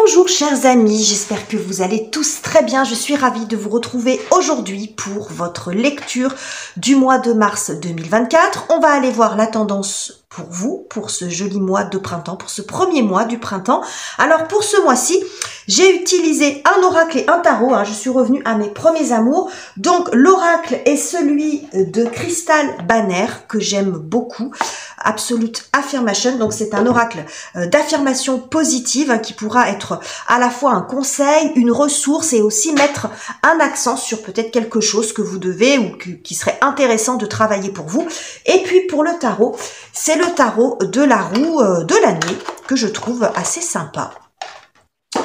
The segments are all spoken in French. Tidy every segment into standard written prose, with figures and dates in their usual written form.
Bonjour chers amis, j'espère que vous allez tous très bien. Je suis ravie de vous retrouver aujourd'hui pour votre lecture du mois de mars 2024. On va aller voir la tendance pour vous, pour ce joli mois de printemps, pour ce premier mois du printemps. Alors pour ce mois-ci, j'ai utilisé un oracle et un tarot. Je suis revenue à mes premiers amours. Donc l'oracle est celui de Crystal Banner que j'aime beaucoup. Absolute Affirmation, donc c'est un oracle d'affirmation positive qui pourra être à la fois un conseil, une ressource et aussi mettre un accent sur peut-être quelque chose que vous devez ou qui serait intéressant de travailler pour vous. Et puis pour le tarot, c'est le tarot de la roue de l'année que je trouve assez sympa,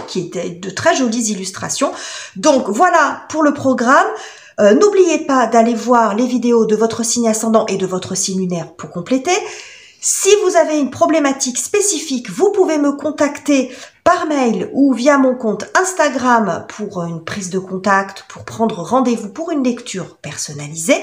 qui était de très jolies illustrations. Donc voilà pour le programme. N'oubliez pas d'aller voir les vidéos de votre signe ascendant et de votre signe lunaire pour compléter. Si vous avez une problématique spécifique, vous pouvez me contacter par mail ou via mon compte Instagram pour une prise de contact, pour prendre rendez-vous pour une lecture personnalisée.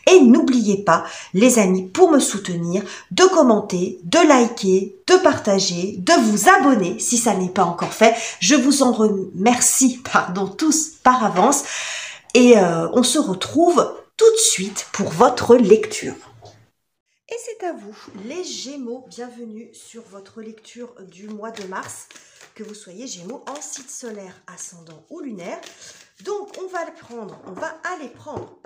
Et n'oubliez pas, les amis, pour me soutenir, de commenter, de liker, de partager, de vous abonner si ça n'est pas encore fait. Je vous en remercie, tous par avance. Et on se retrouve tout de suite pour votre lecture. Et c'est à vous, les Gémeaux, bienvenue sur votre lecture du mois de mars, que vous soyez Gémeaux en signe solaire, ascendant ou lunaire. Donc on va aller prendre,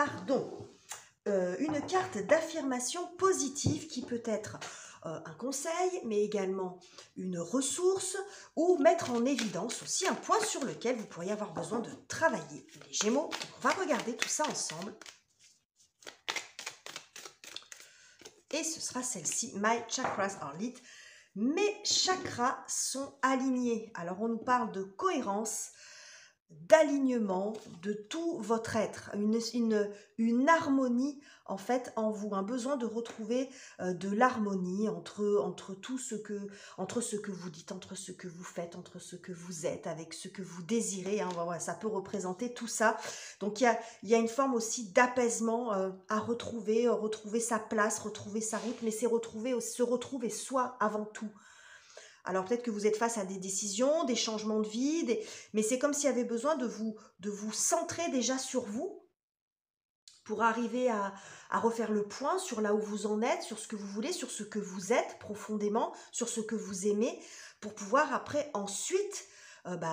une carte d'affirmation positive qui peut être un conseil, mais également une ressource ou mettre en évidence aussi un point sur lequel vous pourriez avoir besoin de travailler. Les Gémeaux, on va regarder tout ça ensemble. Et ce sera celle-ci, My Chakras Are Lit. Mes chakras sont alignés. Alors, on nous parle de cohérence, d'alignement de tout votre être, une harmonie en fait en vous, un besoin de retrouver de l'harmonie entre ce que vous dites, entre ce que vous faites, entre ce que vous êtes, avec ce que vous désirez. Voilà, ça peut représenter tout ça. Donc il y a une forme aussi d'apaisement à retrouver sa place, retrouver sa route, mais se retrouver soi avant tout. Alors peut-être que vous êtes face à des décisions, des changements de vie, mais c'est comme s'il y avait besoin de vous centrer déjà sur vous pour arriver à refaire le point sur là où vous en êtes, sur ce que vous voulez, sur ce que vous êtes profondément, sur ce que vous aimez, pour pouvoir après ensuite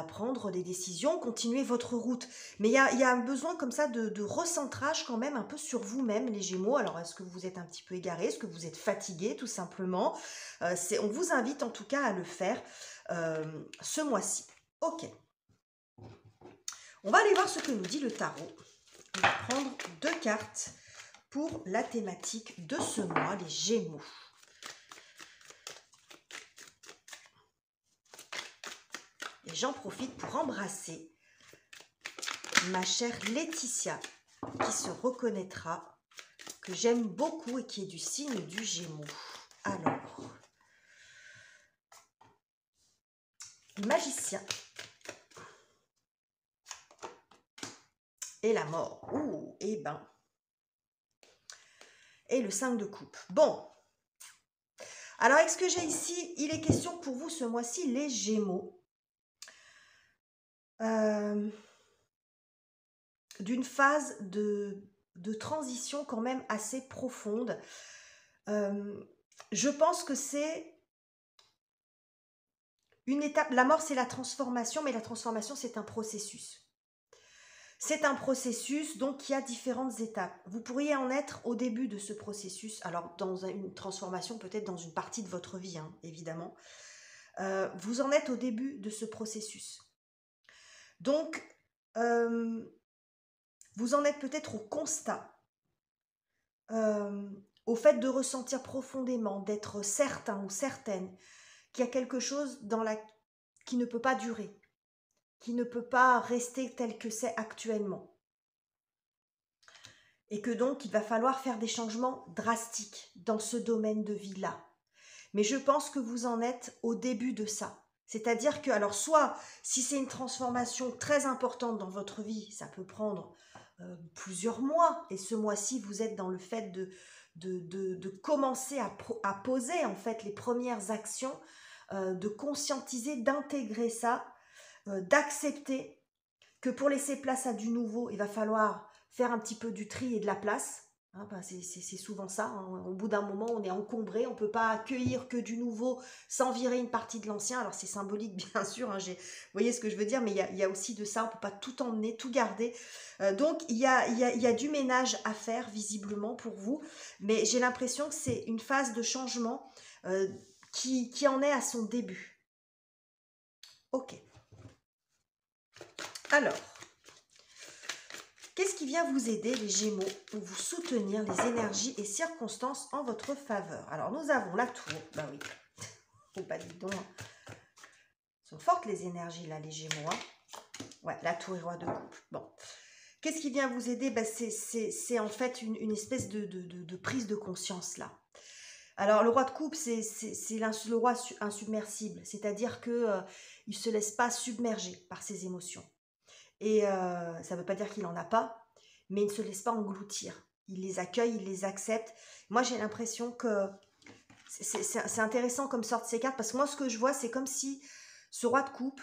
prendre des décisions, continuer votre route. Mais il y a un besoin comme ça de recentrage quand même un peu sur vous-même, les Gémeaux. Alors, est-ce que vous êtes un petit peu égaré? Est-ce que vous êtes fatigué, tout simplement? On vous invite en tout cas à le faire ce mois-ci. Ok. On va aller voir ce que nous dit le tarot. On va prendre 2 cartes pour la thématique de ce mois, les Gémeaux. Et j'en profite pour embrasser ma chère Laetitia, qui se reconnaîtra, que j'aime beaucoup et qui est du signe du Gémeaux. Alors, le magicien et la mort. Ouh, et le 5 de coupe. Bon. Alors, avec ce que j'ai ici, il est question pour vous ce mois-ci, les Gémeaux, d'une phase de transition quand même assez profonde. Je pense que c'est une étape. La mort, c'est la transformation, mais la transformation, c'est un processus. C'est un processus, donc il y a différentes étapes. Vous pourriez en être au début de ce processus, alors dans une transformation, peut-être dans une partie de votre vie, évidemment. Vous en êtes au début de ce processus. Donc, vous en êtes peut-être au constat, au fait de ressentir profondément, d'être certain ou certaine qu'il y a quelque chose qui ne peut pas durer, qui ne peut pas rester tel que c'est actuellement. Et que donc, il va falloir faire des changements drastiques dans ce domaine de vie-là. Mais je pense que vous en êtes au début de ça. C'est-à-dire que, alors soit, si c'est une transformation très importante dans votre vie, ça peut prendre plusieurs mois. Et ce mois-ci, vous êtes dans le fait de commencer à poser en fait les premières actions, de conscientiser, d'intégrer ça. d'accepter que pour laisser place à du nouveau, il va falloir faire un petit peu du tri et de la place. Hein, ben c'est souvent ça. Hein. Au bout d'un moment, on est encombré. On ne peut pas accueillir que du nouveau sans virer une partie de l'ancien. Alors, c'est symbolique, bien sûr. Hein, vous voyez ce que je veux dire, mais il y a aussi de ça. On ne peut pas tout emmener, tout garder. Donc, il y a du ménage à faire, visiblement, pour vous. Mais j'ai l'impression que c'est une phase de changement qui en est à son début. Ok. Alors, qu'est-ce qui vient vous aider, les Gémeaux, pour vous soutenir les énergies et circonstances en votre faveur? Alors, nous avons la tour. Bah oui. Oh, bah dis donc. Sont fortes les énergies, là, les Gémeaux. Hein. Ouais, la tour et roi de coupe. Bon. Qu'est-ce qui vient vous aider? Bah, c'est en fait une espèce de prise de conscience, là. Alors, le roi de coupe, c'est le roi insubmersible. C'est-à-dire que il se laisse pas submerger par ses émotions. Et ça ne veut pas dire qu'il n'en a pas, mais il ne se laisse pas engloutir. Il les accueille, il les accepte. Moi, j'ai l'impression que c'est intéressant comme sorte ces cartes, parce que moi, ce que je vois, c'est comme si ce roi de coupe,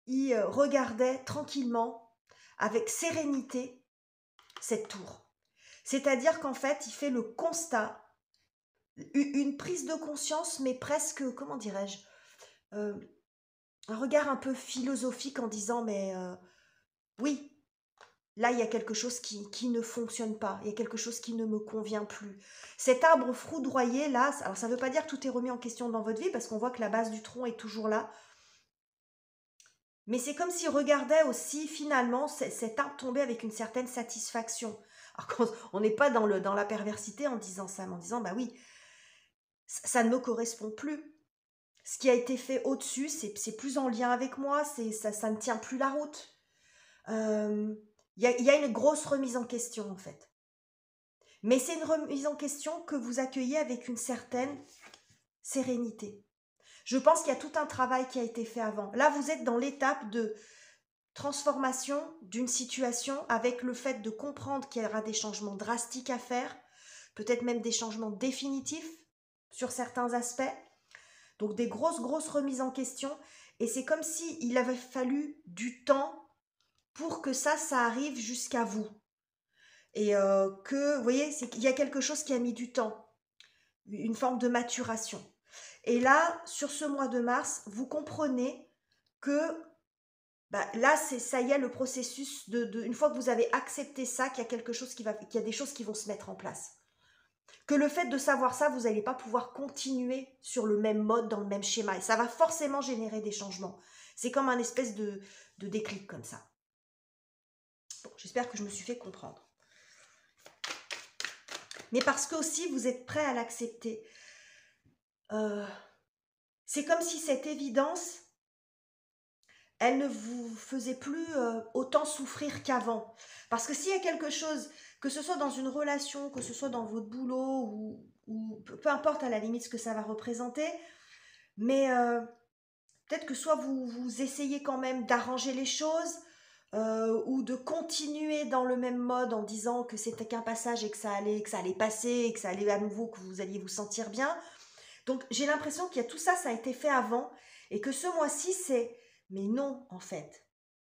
il regardait tranquillement, avec sérénité, cette tour. C'est-à-dire qu'en fait, il fait le constat, une prise de conscience, mais presque, comment dirais-je, un regard un peu philosophique en disant, mais oui, là, il y a quelque chose qui ne fonctionne pas. Il y a quelque chose qui ne me convient plus. Cet arbre foudroyé, là, alors ça ne veut pas dire que tout est remis en question dans votre vie, parce qu'on voit que la base du tronc est toujours là. Mais c'est comme s'il regardait aussi, finalement, cet arbre tomber avec une certaine satisfaction. Alors, on n'est pas dans la perversité en disant ça, mais en disant, bah oui, ça ne me correspond plus. Ce qui a été fait au-dessus, c'est plus en lien avec moi, ça ne tient plus la route. Il y a une grosse remise en question, en fait. Mais c'est une remise en question que vous accueillez avec une certaine sérénité. Je pense qu'il y a tout un travail qui a été fait avant. Là, vous êtes dans l'étape de transformation d'une situation avec le fait de comprendre qu'il y aura des changements drastiques à faire, peut-être même des changements définitifs sur certains aspects. Donc des grosses remises en question. Et c'est comme s'il avait fallu du temps pour que ça arrive jusqu'à vous. Et que, vous voyez, c'est qu'il y a quelque chose qui a mis du temps, une forme de maturation. Et là, sur ce mois de mars, vous comprenez que bah, là, ça y est, le processus une fois que vous avez accepté ça, qu'il y a quelque chose qu'il y a des choses qui vont se mettre en place. Que le fait de savoir ça, vous n'allez pas pouvoir continuer sur le même mode, dans le même schéma. Et ça va forcément générer des changements. C'est comme un espèce de déclic comme ça. Bon, j'espère que je me suis fait comprendre. Mais parce que aussi vous êtes prêt à l'accepter. C'est comme si cette évidence, elle ne vous faisait plus autant souffrir qu'avant. Parce que s'il y a quelque chose, que ce soit dans une relation, que ce soit dans votre boulot, ou peu importe à la limite ce que ça va représenter, mais peut-être que soit vous essayez quand même d'arranger les choses, ou de continuer dans le même mode en disant que c'était qu'un passage et que ça allait passer et que ça allait à nouveau, que vous alliez vous sentir bien. Donc j'ai l'impression qu'il y a tout ça, ça a été fait avant et que ce mois-ci c'est mais non en fait.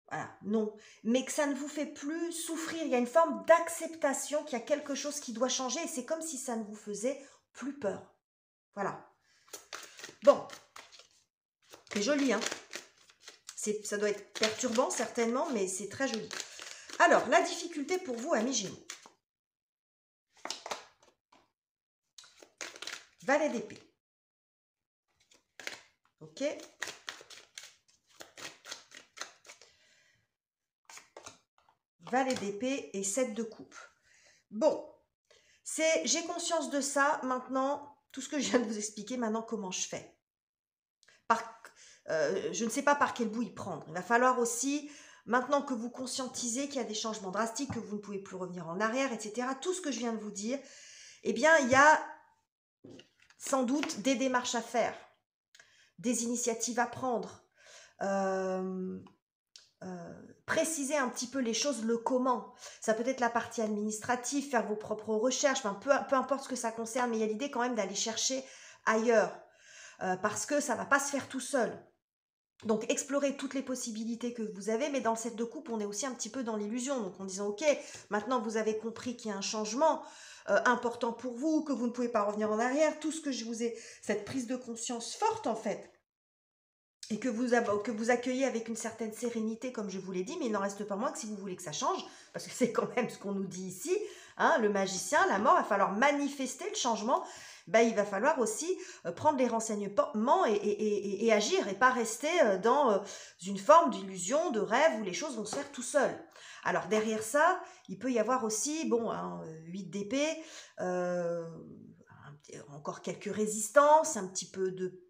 Voilà, non. Mais que ça ne vous fait plus souffrir. Il y a une forme d'acceptation qu'il y a quelque chose qui doit changer et c'est comme si ça ne vous faisait plus peur. Voilà. Bon. C'est joli, hein. Ça doit être perturbant certainement, mais c'est très joli. Alors, la difficulté pour vous, amis Gémeaux. Valet d'épée. Ok. Valet d'épée et 7 de coupe. Bon, j'ai conscience de ça. Maintenant, tout ce que je viens de vous expliquer, maintenant, comment je fais. Je ne sais pas par quel bout y prendre. Il va falloir aussi, maintenant que vous conscientisez qu'il y a des changements drastiques, que vous ne pouvez plus revenir en arrière, etc., tout ce que je viens de vous dire, eh bien, il y a sans doute des démarches à faire, des initiatives à prendre, préciser un petit peu les choses, le comment. Ça peut être la partie administrative, faire vos propres recherches, enfin, peu importe ce que ça concerne, mais il y a l'idée quand même d'aller chercher ailleurs, parce que ça ne va pas se faire tout seul. Donc, explorez toutes les possibilités que vous avez, mais dans le set de coupe, on est aussi un petit peu dans l'illusion. Donc, en disant, ok, maintenant vous avez compris qu'il y a un changement important pour vous, que vous ne pouvez pas revenir en arrière, tout ce que je vous ai, cette prise de conscience forte, en fait, et que vous accueillez avec une certaine sérénité, comme je vous l'ai dit, mais il n'en reste pas moins que si vous voulez que ça change, parce que c'est quand même ce qu'on nous dit ici, hein, le magicien, la mort, il va falloir manifester le changement, ben, il va falloir aussi prendre les renseignements et agir, et pas rester dans une forme d'illusion, de rêve, où les choses vont se faire tout seuls. Alors derrière ça, il peut y avoir aussi, bon, hein, 8 d'épée, encore quelques résistances, un petit peu de,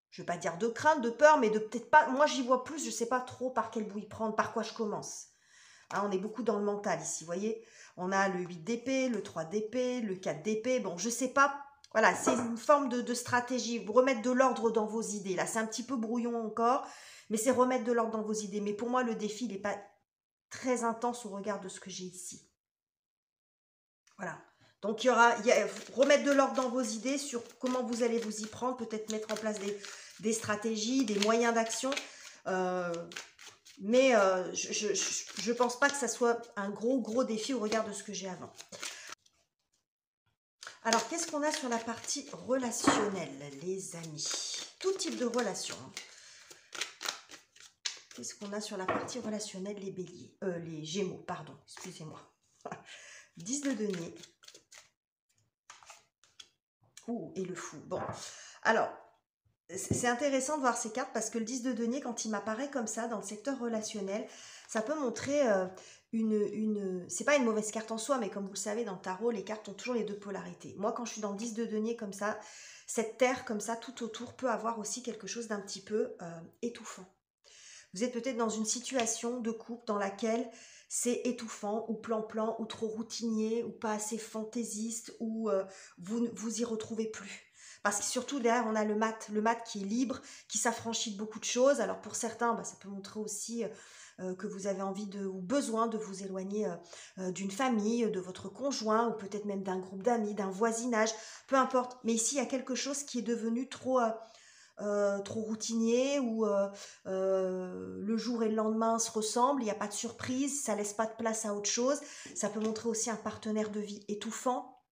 je vais pas dire de crainte, de peur, mais de peut-être pas, moi j'y vois plus, je sais pas trop par quel bout y prendre, par quoi je commence. Hein, on est beaucoup dans le mental ici, vous voyez. On a le 8 d'épée, le 3 d'épée, le 4 d'épée, bon, je sais pas. Voilà, c'est une forme de stratégie, vous remettre de l'ordre dans vos idées. Là, c'est un petit peu brouillon encore, mais c'est remettre de l'ordre dans vos idées. Mais pour moi, le défi, il n'est pas très intense au regard de ce que j'ai ici. Voilà. Donc, il y a remettre de l'ordre dans vos idées sur comment vous allez vous y prendre, peut-être mettre en place des stratégies, des moyens d'action. Mais je pense pas que ça soit un gros défi au regard de ce que j'ai avant. Alors, qu'est-ce qu'on a sur la partie relationnelle, les amis? Tout type de relation. Qu'est-ce qu'on a sur la partie relationnelle, les béliers, les gémeaux, pardon, excusez-moi. 10 de denier. Ouh, et le fou. Bon, alors, c'est intéressant de voir ces cartes parce que le 10 de denier, quand il m'apparaît comme ça dans le secteur relationnel, ça peut montrer c'est pas une mauvaise carte en soi, mais comme vous le savez, dans le tarot, les cartes ont toujours les deux polarités. Moi, quand je suis dans le 10 de denier comme ça, cette terre comme ça, tout autour, peut avoir aussi quelque chose d'un petit peu étouffant. Vous êtes peut-être dans une situation de couple dans laquelle c'est étouffant, ou plan-plan, ou trop routinier, ou pas assez fantaisiste, ou vous y retrouvez plus. Parce que surtout derrière on a le mat qui est libre, qui s'affranchit de beaucoup de choses. Alors pour certains, ça peut montrer aussi que vous avez envie ou besoin de vous éloigner d'une famille, de votre conjoint, ou peut-être même d'un groupe d'amis, d'un voisinage, peu importe. Mais ici il y a quelque chose qui est devenu trop routinier, où le jour et le lendemain se ressemblent, il n'y a pas de surprise, ça laisse pas de place à autre chose. Ça peut montrer aussi un partenaire de vie étouffant,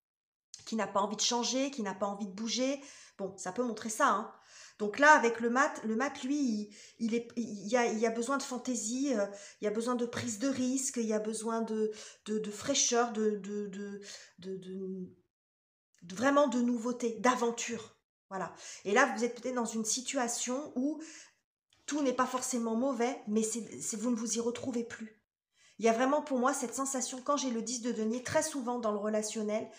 qui n'a pas envie de changer, qui n'a pas envie de bouger. Bon, ça peut montrer ça, hein. Donc là, avec le mat, lui, il y a besoin de fantaisie, il y a besoin de prise de risque, il y a besoin de fraîcheur, vraiment de nouveauté, d'aventure. Voilà. Et là, vous êtes peut-être dans une situation où tout n'est pas forcément mauvais, mais vous ne vous y retrouvez plus. Il y a vraiment pour moi cette sensation, quand j'ai le 10 de denier, très souvent dans le relationnel,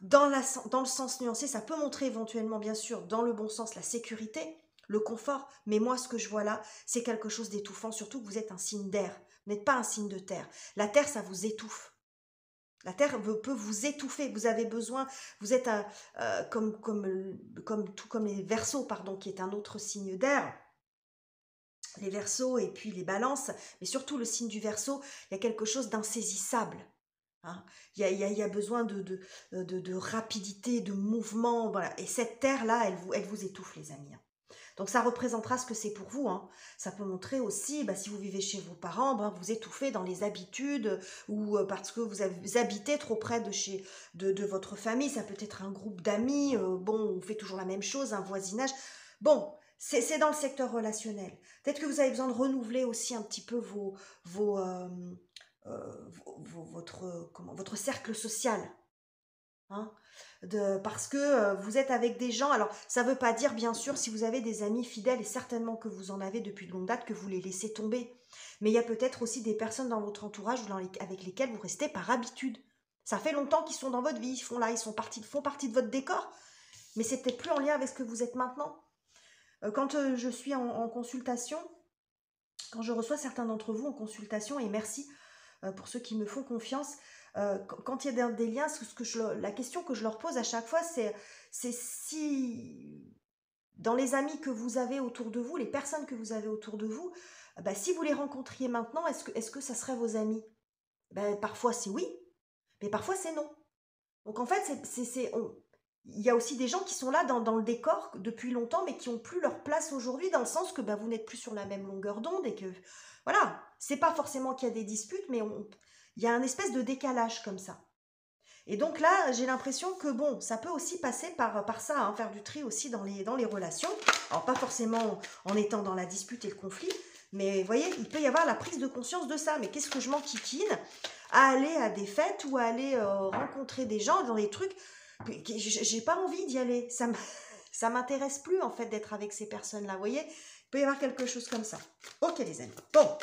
dans le sens nuancé, ça peut montrer éventuellement, bien sûr, dans le bon sens, la sécurité, le confort, mais moi, ce que je vois là, c'est quelque chose d'étouffant, surtout que vous êtes un signe d'air, vous n'êtes pas un signe de terre. La terre, ça vous étouffe. La terre peut vous étouffer. Vous avez besoin. Vous êtes tout comme les Verseaux, pardon, qui est un autre signe d'air. Les Verseaux et puis les Balances, mais surtout le signe du Verseau, il y a quelque chose d'insaisissable. Hein. Il y a besoin de rapidité, de mouvement, voilà. Et cette terre-là, elle vous étouffe, les amis. Hein. Donc ça représentera ce que c'est pour vous. Hein. Ça peut montrer aussi, si vous vivez chez vos parents, vous étouffez dans les habitudes, ou parce que vous habitez trop près de votre famille. Ça peut être un groupe d'amis, on fait toujours la même chose, un voisinage. Bon, c'est dans le secteur relationnel. Peut-être que vous avez besoin de renouveler aussi un petit peu votre cercle social. Hein, parce que vous êtes avec des gens, alors ça veut pas dire bien sûr si vous avez des amis fidèles, et certainement que vous en avez depuis de longue date, que vous les laissez tomber, mais il y a peut-être aussi des personnes dans votre entourage avec lesquelles vous restez par habitude. Ça fait longtemps qu'ils sont dans votre vie, ils font partie de votre décor, mais c'est peut-être plus en lien avec ce que vous êtes maintenant. Quand je suis en consultation, quand je reçois certains d'entre vous en consultation, et merci pour ceux qui me font confiance, quand il y a des liens, la question que je leur pose à chaque fois, c'est si dans les amis que vous avez autour de vous, les personnes que vous avez autour de vous, si vous les rencontriez maintenant, est-ce que ça serait vos amis? Parfois c'est oui, mais parfois c'est non. Donc en fait, il y a aussi des gens qui sont là dans le décor depuis longtemps, mais qui n'ont plus leur place aujourd'hui, dans le sens que vous n'êtes plus sur la même longueur d'onde et que, voilà, c'est pas forcément qu'il y a des disputes, mais il y a un espèce de décalage comme ça. Et donc là, j'ai l'impression que, bon, ça peut aussi passer par ça, hein, faire du tri aussi dans les relations. Alors, pas forcément en étant dans la dispute et le conflit, mais vous voyez, il peut y avoir la prise de conscience de ça. Mais qu'est-ce que je m'enquiquine à aller à des fêtes ou à aller rencontrer des gens dans des trucs. J'ai pas envie d'y aller. Ça m'intéresse plus, en fait, d'être avec ces personnes-là. Vous voyez, il peut y avoir quelque chose comme ça. Ok, les amis. Bon.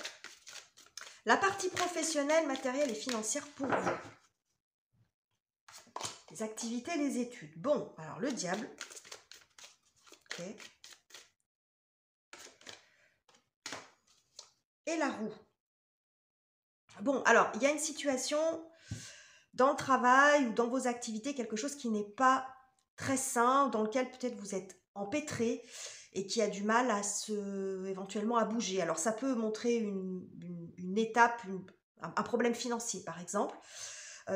La partie professionnelle, matérielle et financière pour vous. Les activités, les études. Bon, alors le diable. Ok. Et la roue. Bon, alors, il y a une situation dans le travail ou dans vos activités, quelque chose qui n'est pas très sain, dans lequel peut-être vous êtes empêtré et qui a du mal à éventuellement à bouger. Alors, ça peut montrer une étape, un problème financier, par exemple.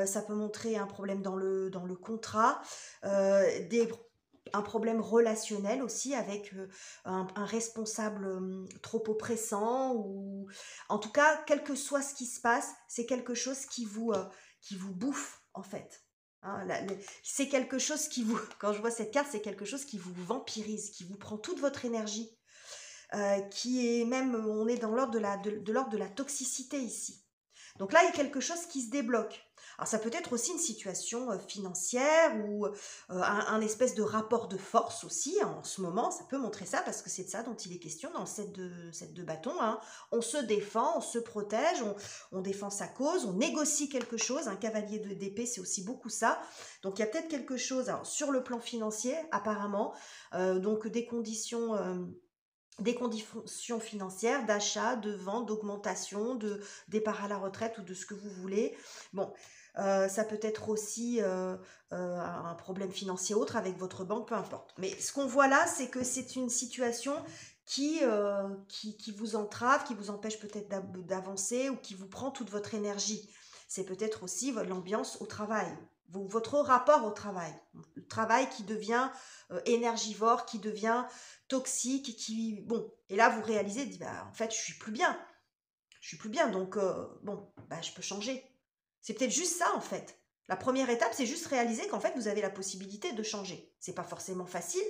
Ça peut montrer un problème dans le contrat, un problème relationnel aussi avec un responsable trop oppressant, ou en tout cas, quel que soit ce qui se passe, c'est quelque chose qui vous bouffe en fait. Hein, c'est quelque chose qui vous, quand je vois cette carte, c'est quelque chose qui vous vampirise, qui vous prend toute votre énergie, qui est même, on est dans l'ordre de la toxicité ici. Donc là, il y a quelque chose qui se débloque. Alors ça peut être aussi une situation financière ou un espèce de rapport de force aussi. En ce moment, ça peut montrer ça parce que c'est de ça dont il est question dans le set de bâtons. Hein. On se défend, on se protège, on défend sa cause, on négocie quelque chose. Un cavalier d'épée, c'est aussi beaucoup ça. Donc il y a peut-être quelque chose alors, sur le plan financier, apparemment. Donc des conditions financières, d'achat, de vente, d'augmentation, de départ à la retraite ou de ce que vous voulez. Bon, ça peut être aussi un problème financier autre avec votre banque, peu importe. Mais ce qu'on voit là, c'est que c'est une situation qui vous entrave, qui vous empêche peut-être d'avancer ou qui vous prend toute votre énergie. C'est peut-être aussi l'ambiance au travail, votre rapport au travail. Le travail qui devient énergivore, qui devient toxique, bon, et là vous réalisez, en fait je suis plus bien, donc bon, je peux changer. C'est peut-être juste ça en fait. La première étape, c'est juste réaliser qu'en fait vous avez la possibilité de changer. C'est pas forcément facile,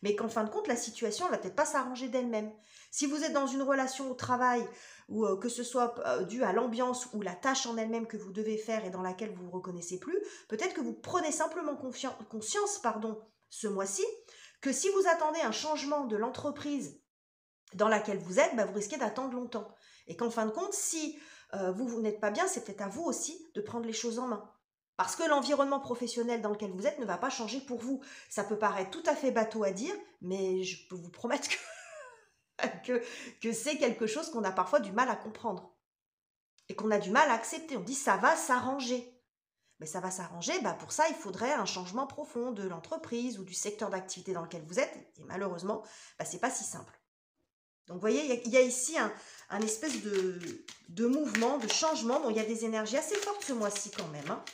mais qu'en fin de compte la situation elle va peut-être pas s'arranger d'elle-même. Si vous êtes dans une relation au travail ou que ce soit dû à l'ambiance ou la tâche en elle-même que vous devez faire et dans laquelle vous vous reconnaissez plus, peut-être que vous prenez simplement conscience, ce mois-ci, que si vous attendez un changement de l'entreprise dans laquelle vous êtes, vous risquez d'attendre longtemps. Et qu'en fin de compte, si vous n'êtes pas bien, c'est peut-être à vous aussi de prendre les choses en main. Parce que l'environnement professionnel dans lequel vous êtes ne va pas changer pour vous. Ça peut paraître tout à fait bateau à dire, mais je peux vous promettre que c'est quelque chose qu'on a parfois du mal à comprendre. Et qu'on a du mal à accepter. On dit ça va s'arranger. Mais ça va s'arranger, pour ça, il faudrait un changement profond de l'entreprise ou du secteur d'activité dans lequel vous êtes. Et malheureusement, c'est pas si simple. Donc, vous voyez, il y a ici un espèce de mouvement, de changement. Bon, il y a des énergies assez fortes ce mois-ci quand même. Hein.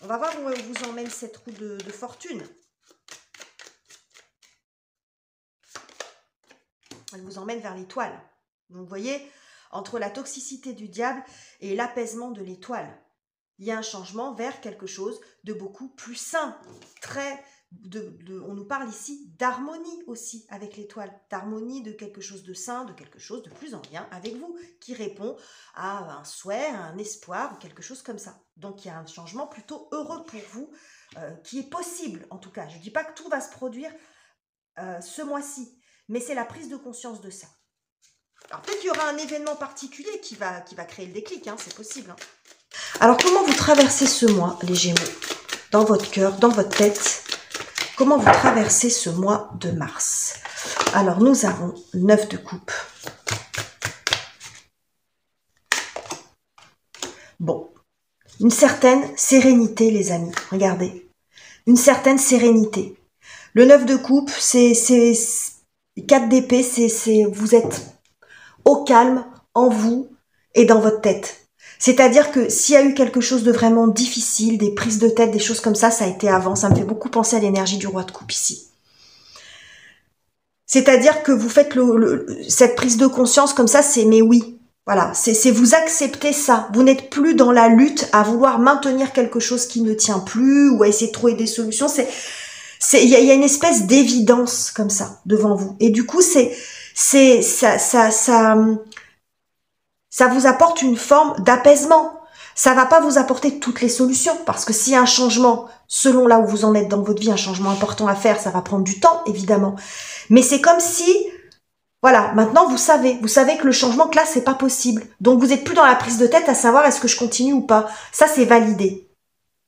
On va voir où vous emmène cette roue de fortune. Elle vous emmène vers l'étoile. Donc, vous voyez, entre la toxicité du diable et l'apaisement de l'étoile, il y a un changement vers quelque chose de beaucoup plus sain. On nous parle ici d'harmonie aussi avec l'étoile, d'harmonie de quelque chose de sain, de quelque chose de plus en lien avec vous, qui répond à un souhait, à un espoir, ou quelque chose comme ça. Donc il y a un changement plutôt heureux pour vous, qui est possible en tout cas. Je ne dis pas que tout va se produire ce mois-ci, mais c'est la prise de conscience de ça. Alors peut-être qu'il y aura un événement particulier qui va créer le déclic, hein, c'est possible. Hein. Alors, comment vous traversez ce mois, les Gémeaux? Dans votre cœur, dans votre tête, comment vous traversez ce mois de mars? Alors, nous avons 9 de coupe. Bon, une certaine sérénité, les amis. Regardez, une certaine sérénité. Le 9 de coupe, c'est 4 d'épée, vous êtes au calme, en vous et dans votre tête. C'est-à-dire que s'il y a eu quelque chose de vraiment difficile, des prises de tête, des choses comme ça a été avant. Ça me fait beaucoup penser à l'énergie du roi de coupe ici. C'est-à-dire que vous faites cette prise de conscience comme ça, c'est mais oui. Voilà, c'est vous acceptez ça. Vous n'êtes plus dans la lutte à vouloir maintenir quelque chose qui ne tient plus ou à essayer de trouver des solutions. Il y a une espèce d'évidence comme ça devant vous. Et du coup, ça vous apporte une forme d'apaisement. Ça va pas vous apporter toutes les solutions, parce que s'il y a un changement, selon là où vous en êtes dans votre vie, un changement important à faire, ça va prendre du temps, évidemment. Mais c'est comme si, voilà, maintenant vous savez que le changement, que là, c'est pas possible. Donc vous êtes plus dans la prise de tête à savoir est-ce que je continue ou pas. Ça, c'est validé.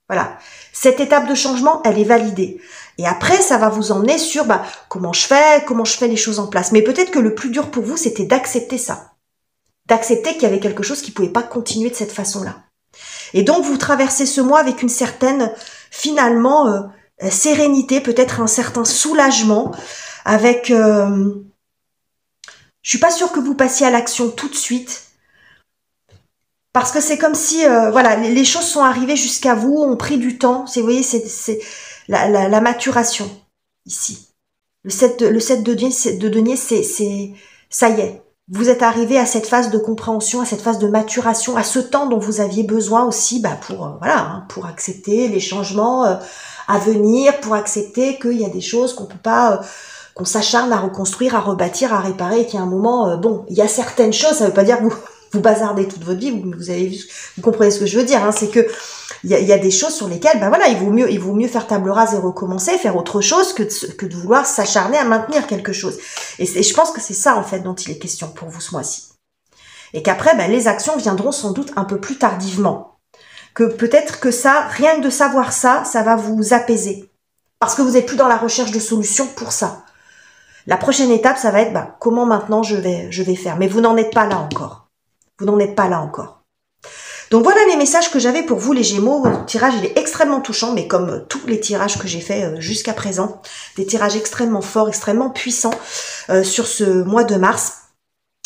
Voilà. Cette étape de changement, elle est validée. Et après, ça va vous emmener sur comment je fais les choses en place. Mais peut-être que le plus dur pour vous, c'était d'accepter ça. D'accepter qu'il y avait quelque chose qui pouvait pas continuer de cette façon-là. Et donc, vous traversez ce mois avec une certaine, finalement, sérénité, peut-être un certain soulagement, avec... je suis pas sûre que vous passiez à l'action tout de suite, parce que c'est comme si, voilà, les choses sont arrivées jusqu'à vous, ont pris du temps. Vous voyez, c'est la maturation, ici. Le 7 de denier, c'est ça y est. Vous êtes arrivé à cette phase de compréhension, à cette phase de maturation, à ce temps dont vous aviez besoin aussi pour accepter les changements à venir, pour accepter qu'il y a des choses qu'on peut pas, qu'on s'acharne à reconstruire, à rebâtir, à réparer, et qu'il y a un moment, il y a certaines choses, ça veut pas dire que vous bazardez toute votre vie, vous comprenez ce que je veux dire, hein, c'est que il y a des choses sur lesquelles, il vaut mieux faire table rase et recommencer, faire autre chose que de vouloir s'acharner à maintenir quelque chose. Et je pense que c'est ça, en fait, dont il est question pour vous ce mois-ci. Et qu'après, les actions viendront sans doute un peu plus tardivement. Que peut-être que ça, rien que de savoir ça, ça va vous apaiser. Parce que vous n'êtes plus dans la recherche de solutions pour ça. La prochaine étape, ça va être, comment maintenant je vais faire. Mais vous n'en êtes pas là encore. Vous n'en êtes pas là encore. Donc voilà les messages que j'avais pour vous les Gémeaux. Le tirage il est extrêmement touchant, mais comme tous les tirages que j'ai fait jusqu'à présent, des tirages extrêmement forts, extrêmement puissants sur ce mois de mars.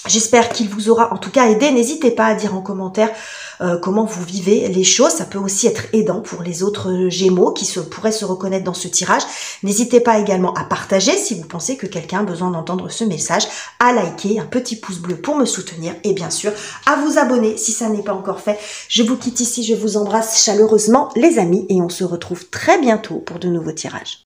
J'espère qu'il vous aura en tout cas aidé. N'hésitez pas à dire en commentaire comment vous vivez les choses. Ça peut aussi être aidant pour les autres Gémeaux qui pourraient se reconnaître dans ce tirage. N'hésitez pas également à partager si vous pensez que quelqu'un a besoin d'entendre ce message, à liker, un petit pouce bleu pour me soutenir et bien sûr à vous abonner si ça n'est pas encore fait. Je vous quitte ici, je vous embrasse chaleureusement les amis et on se retrouve très bientôt pour de nouveaux tirages.